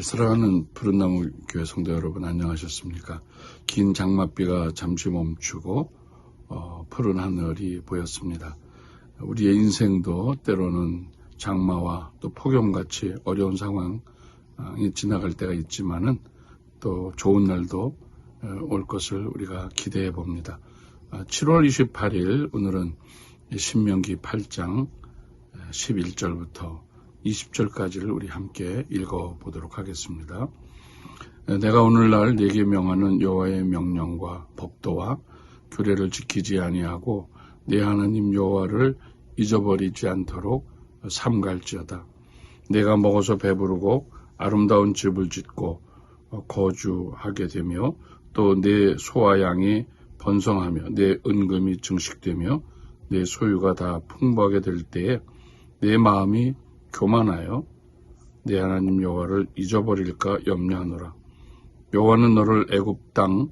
사랑하는 푸른나무 교회 성도 여러분, 안녕하셨습니까? 긴 장맛비가 잠시 멈추고 푸른 하늘이 보였습니다. 우리의 인생도 때로는 장마와 또 폭염같이 어려운 상황이 지나갈 때가 있지만은 또 좋은 날도 올 것을 우리가 기대해 봅니다. 7월 28일 오늘은 신명기 8장 11절부터 20절까지를 우리 함께 읽어보도록 하겠습니다. 내가 오늘날 네게 명하는 여호와의 명령과 법도와 규례를 지키지 아니하고 네 하나님 여호와를 잊어버리지 않도록 삼갈지어다. 내가 먹어서 배부르고 아름다운 집을 짓고 거주하게 되며 또 내 소와 양이 번성하며 내 은금이 증식되며 내 소유가 다 풍부하게 될 때에 내 마음이 교만하여 내 하나님 여호와를 잊어버릴까 염려하노라. 여호와는 너를 애굽 땅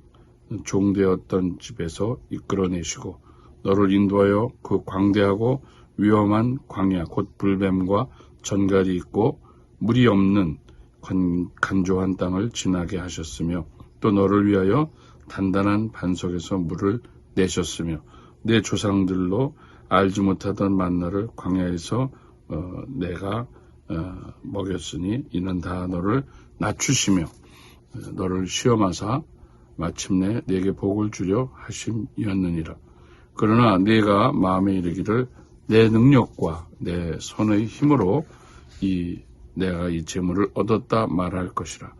종되었던 집에서 이끌어내시고 너를 인도하여 그 광대하고 위험한 광야 곧 불뱀과 전갈이 있고 물이 없는 간조한 땅을 지나게 하셨으며 또 너를 위하여 단단한 반석에서 물을 내셨으며 내 조상들로 알지 못하던 만나를 광야에서 내가 먹였으니 이는 다 너를 낮추시며 너를 시험하사 마침내 내게 복을 주려 하심이었느니라. 그러나 내가 마음에 이르기를 내 능력과 내 손의 힘으로 내가 이 재물을 얻었다 말할 것이라.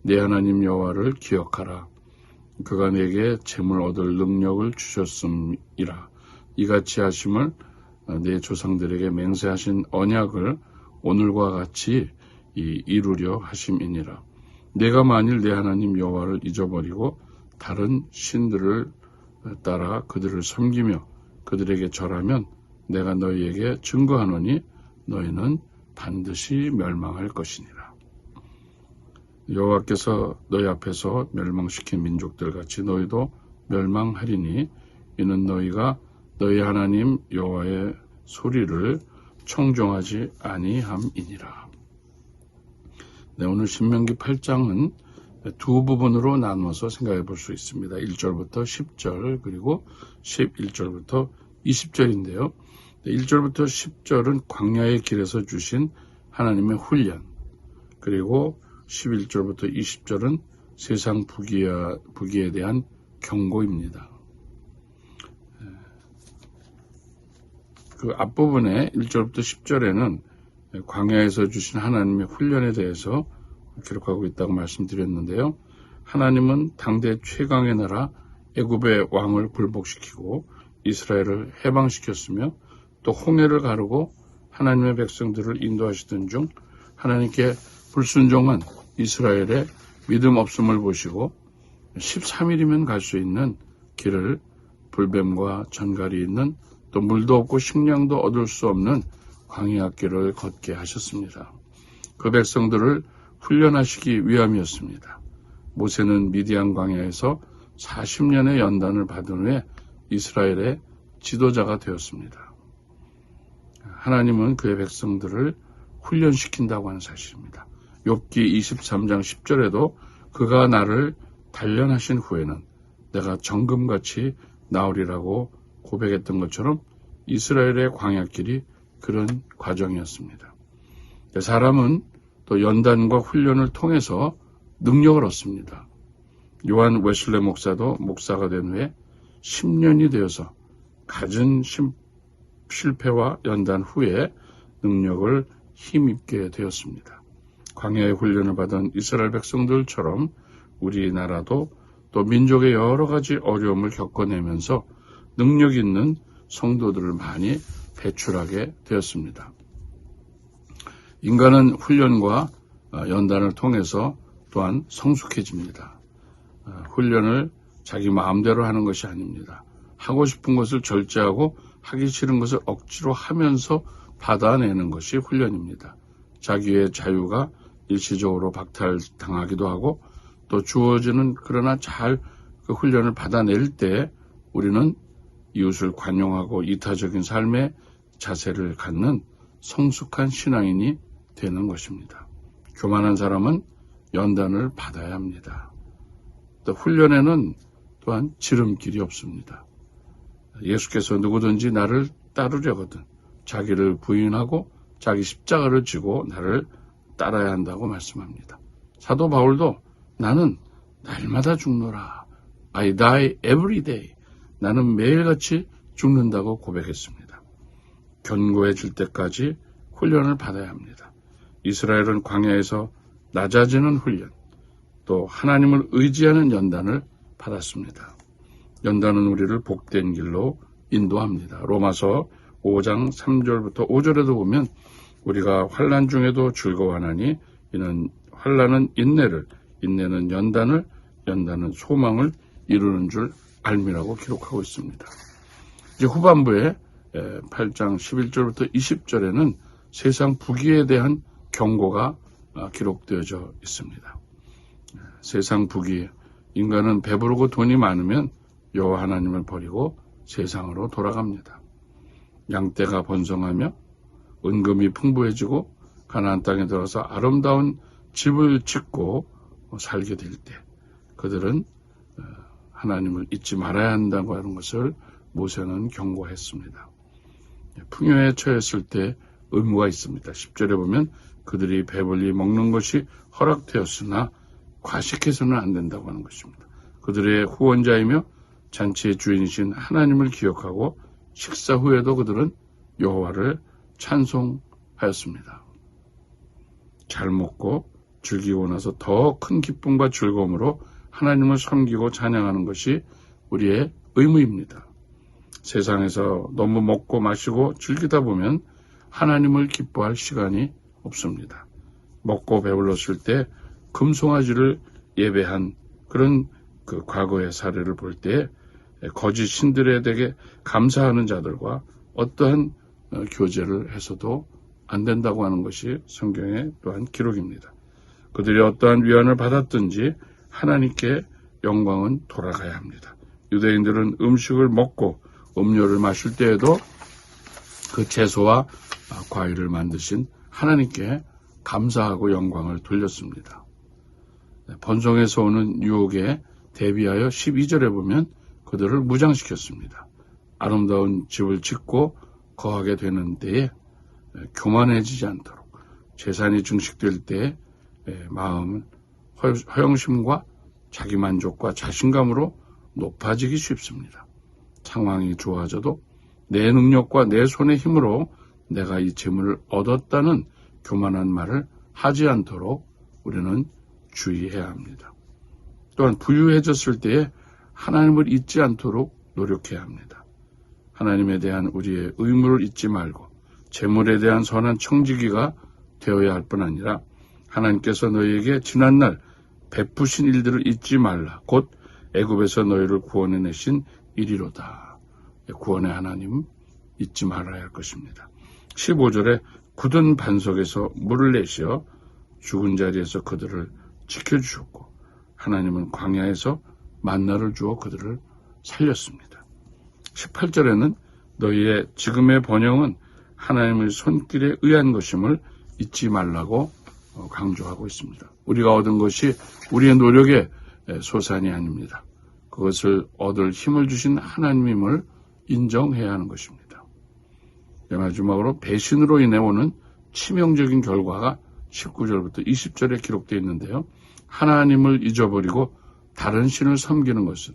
내 하나님 여호와를 기억하라. 그가 내게 재물 얻을 능력을 주셨음이라. 이같이 하심을 내 조상들에게 맹세하신 언약을 오늘과 같이 이루려 하심이니라. 내가 만일 내 하나님 여호와를 잊어버리고 다른 신들을 따라 그들을 섬기며 그들에게 절하면 내가 너희에게 증거하노니 너희는 반드시 멸망할 것이니라. 여호와께서 너희 앞에서 멸망시킨 민족들 같이 너희도 멸망하리니 이는 너희가 너희 하나님 여호와의 소리를 청종하지 아니함이니라. 네, 오늘 신명기 8장은 두 부분으로 나누어서 생각해 볼 수 있습니다. 1절부터 10절 그리고 11절부터 20절인데요. 1절부터 10절은 광야의 길에서 주신 하나님의 훈련, 그리고 11절부터 20절은 세상 부귀에 대한 경고입니다. 그 앞부분에 1절부터 10절에는 광야에서 주신 하나님의 훈련에 대해서 기록하고 있다고 말씀드렸는데요. 하나님은 당대 최강의 나라 애굽의 왕을 굴복시키고 이스라엘을 해방시켰으며 또 홍해를 가르고 하나님의 백성들을 인도하시던 중 하나님께 불순종한 이스라엘의 믿음 없음을 보시고 13일이면 갈 수 있는 길을 불뱀과 전갈이 있는 또 물도 없고 식량도 얻을 수 없는 광야길을 걷게 하셨습니다. 그 백성들을 훈련하시기 위함이었습니다. 모세는 미디안 광야에서 40년의 연단을 받은 후에 이스라엘의 지도자가 되었습니다. 하나님은 그의 백성들을 훈련시킨다고 하는 사실입니다. 욥기 23장 10절에도 그가 나를 단련하신 후에는 내가 정금같이 나으리라고 고백했던 것처럼 이스라엘의 광야길이 그런 과정이었습니다. 사람은 또 연단과 훈련을 통해서 능력을 얻습니다. 요한 웨슬레 목사도 목사가 된 후에 10년이 되어서 갖은 실패와 연단 후에 능력을 힘입게 되었습니다. 광야의 훈련을 받은 이스라엘 백성들처럼 우리나라도 또 민족의 여러 가지 어려움을 겪어내면서 능력 있는 성도들을 많이 배출하게 되었습니다. 인간은 훈련과 연단을 통해서 또한 성숙해집니다. 훈련을 자기 마음대로 하는 것이 아닙니다. 하고 싶은 것을 절제하고 하기 싫은 것을 억지로 하면서 받아내는 것이 훈련입니다. 자기의 자유가 일시적으로 박탈당하기도 하고 또 주어지는 그러나 잘 그 훈련을 받아낼 때 우리는 이웃을 관용하고 이타적인 삶의 자세를 갖는 성숙한 신앙인이 되는 것입니다. 교만한 사람은 연단을 받아야 합니다. 또 훈련에는 또한 지름길이 없습니다. 예수께서 누구든지 나를 따르려거든 자기를 부인하고 자기 십자가를 지고 나를 따라야 한다고 말씀합니다. 사도 바울도 나는 날마다 죽노라. I die every day. 나는 매일같이 죽는다고 고백했습니다. 견고해질 때까지 훈련을 받아야 합니다. 이스라엘은 광야에서 낮아지는 훈련, 또 하나님을 의지하는 연단을 받았습니다. 연단은 우리를 복된 길로 인도합니다. 로마서 5장 3절부터 5절에도 보면 우리가 환난 중에도 즐거워하나니 이는 환난은 인내를, 인내는 연단을, 연단은 소망을 이루는 줄 알미라고 기록하고 있습니다. 이제 후반부에 8장 11절부터 20절에는 세상 부귀에 대한 경고가 기록되어져 있습니다. 세상 부귀, 인간은 배부르고 돈이 많으면 여호와 하나님을 버리고 세상으로 돌아갑니다. 양떼가 번성하며 은금이 풍부해지고 가나안 땅에 들어서 아름다운 집을 짓고 살게 될 때 그들은 하나님을 잊지 말아야 한다고 하는 것을 모세는 경고했습니다. 풍요에 처했을 때 의무가 있습니다. 10절에 보면 그들이 배불리 먹는 것이 허락되었으나 과식해서는 안 된다고 하는 것입니다. 그들의 후원자이며 잔치의 주인이신 하나님을 기억하고 식사 후에도 그들은 여호와를 찬송하였습니다. 잘 먹고 즐기고 나서 더 큰 기쁨과 즐거움으로 하나님을 섬기고 찬양하는 것이 우리의 의무입니다. 세상에서 너무 먹고 마시고 즐기다 보면 하나님을 기뻐할 시간이 없습니다. 먹고 배불렀을 때 금송아지를 예배한 그런 그 과거의 사례를 볼 때 거짓 신들에 대해 감사하는 자들과 어떠한 교제를 해서도 안 된다고 하는 것이 성경의 또한 기록입니다. 그들이 어떠한 위안을 받았든지 하나님께 영광은 돌아가야 합니다. 유대인들은 음식을 먹고 음료를 마실 때에도 그 채소와 과일을 만드신 하나님께 감사하고 영광을 돌렸습니다. 번성에서 오는 유혹에 대비하여 12절에 보면 그들을 무장시켰습니다. 아름다운 집을 짓고 거하게 되는 때에 교만해지지 않도록 재산이 증식될 때 마음은 허영심과 자기만족과 자신감으로 높아지기 쉽습니다. 상황이 좋아져도 내 능력과 내 손의 힘으로 내가 이 재물을 얻었다는 교만한 말을 하지 않도록 우리는 주의해야 합니다. 또한 부유해졌을 때에 하나님을 잊지 않도록 노력해야 합니다. 하나님에 대한 우리의 의무를 잊지 말고 재물에 대한 선한 청지기가 되어야 할 뿐 아니라 하나님께서 너희에게 지난날 베푸신 일들을 잊지 말라. 곧 애굽에서 너희를 구원해내신 일이로다. 구원의 하나님 잊지 말아야 할 것입니다. 15절에 굳은 반석에서 물을 내시어 죽은 자리에서 그들을 지켜주셨고 하나님은 광야에서 만나를 주어 그들을 살렸습니다. 18절에는 너희의 지금의 번영은 하나님의 손길에 의한 것임을 잊지 말라고 강조하고 있습니다. 우리가 얻은 것이 우리의 노력의 소산이 아닙니다. 그것을 얻을 힘을 주신 하나님임을 인정해야 하는 것입니다. 마지막으로 배신으로 인해 오는 치명적인 결과가 19절부터 20절에 기록되어 있는데요. 하나님을 잊어버리고 다른 신을 섬기는 것은,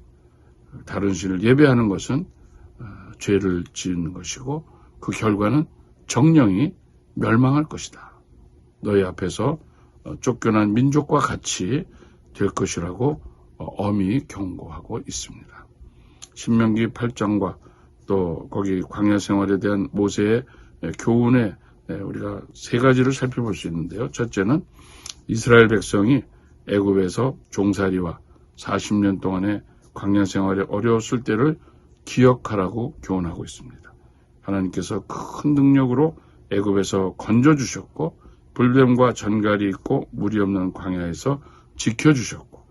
다른 신을 예배하는 것은 죄를 지은 것이고 그 결과는 정령이 멸망할 것이다. 너희 앞에서 쫓겨난 민족과 같이 될 것이라고 엄히 경고하고 있습니다. 신명기 8장과 또 거기 광야 생활에 대한 모세의 교훈에 우리가 세 가지를 살펴볼 수 있는데요. 첫째는 이스라엘 백성이 애굽에서 종살이와 40년 동안의 광야 생활에 어려웠을 때를 기억하라고 교훈하고 있습니다. 하나님께서 큰 능력으로 애굽에서 건져주셨고 불뱀과 전갈이 있고 물이 없는 광야에서 지켜주셨고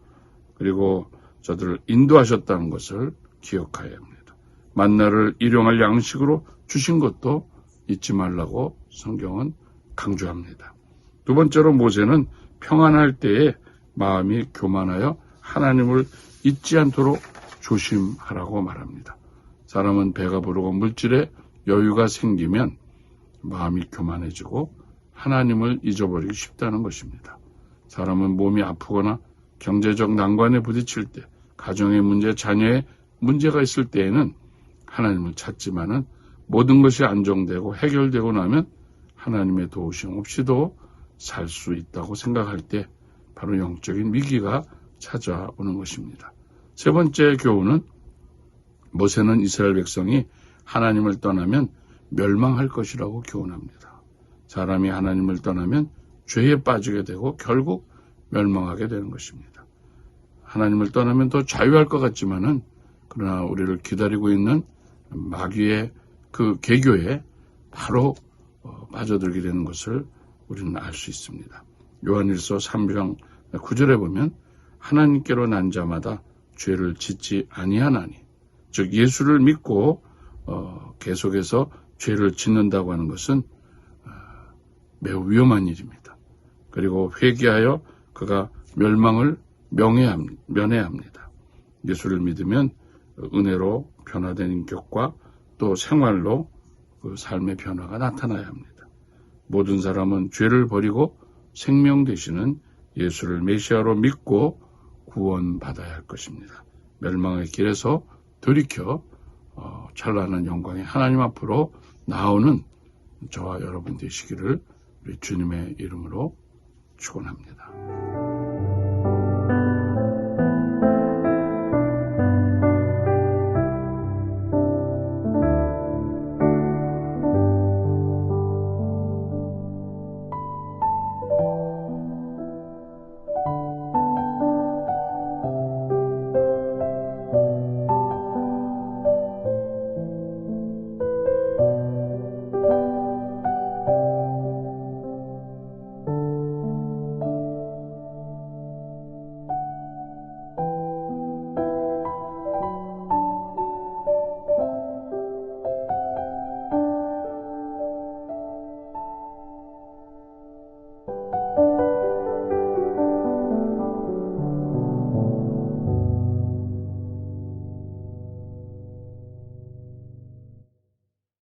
그리고 저들을 인도하셨다는 것을 기억해야 합니다. 만나를 일용할 양식으로 주신 것도 잊지 말라고 성경은 강조합니다. 두 번째로 모세는 평안할 때에 마음이 교만하여 하나님을 잊지 않도록 조심하라고 말합니다. 사람은 배가 부르고 물질에 여유가 생기면 마음이 교만해지고 하나님을 잊어버리기 쉽다는 것입니다. 사람은 몸이 아프거나 경제적 난관에 부딪힐 때, 가정의 문제, 자녀의 문제가 있을 때에는 하나님을 찾지만은 모든 것이 안정되고 해결되고 나면 하나님의 도우심 없이도 살 수 있다고 생각할 때 바로 영적인 위기가 찾아오는 것입니다. 세 번째 교훈은 모세는 이스라엘 백성이 하나님을 떠나면 멸망할 것이라고 교훈합니다. 사람이 하나님을 떠나면 죄에 빠지게 되고 결국 멸망하게 되는 것입니다. 하나님을 떠나면 더 자유할 것 같지만은 그러나 우리를 기다리고 있는 마귀의 그 계교에 바로 빠져들게 되는 것을 우리는 알 수 있습니다. 요한일서 3장 9절에 보면 하나님께로 난 자마다 죄를 짓지 아니하나니, 즉 예수를 믿고 계속해서 죄를 짓는다고 하는 것은 매우 위험한 일입니다. 그리고 회개하여 그가 멸망을 면해야 합니다. 예수를 믿으면 은혜로 변화된 인격과 또 생활로 그 삶의 변화가 나타나야 합니다. 모든 사람은 죄를 버리고 생명 되시는 예수를 메시아로 믿고 구원받아야 할 것입니다. 멸망의 길에서 돌이켜 찬란한 영광의 하나님 앞으로 나오는 저와 여러분 되시기를 우리 주님의 이름으로 축원합니다.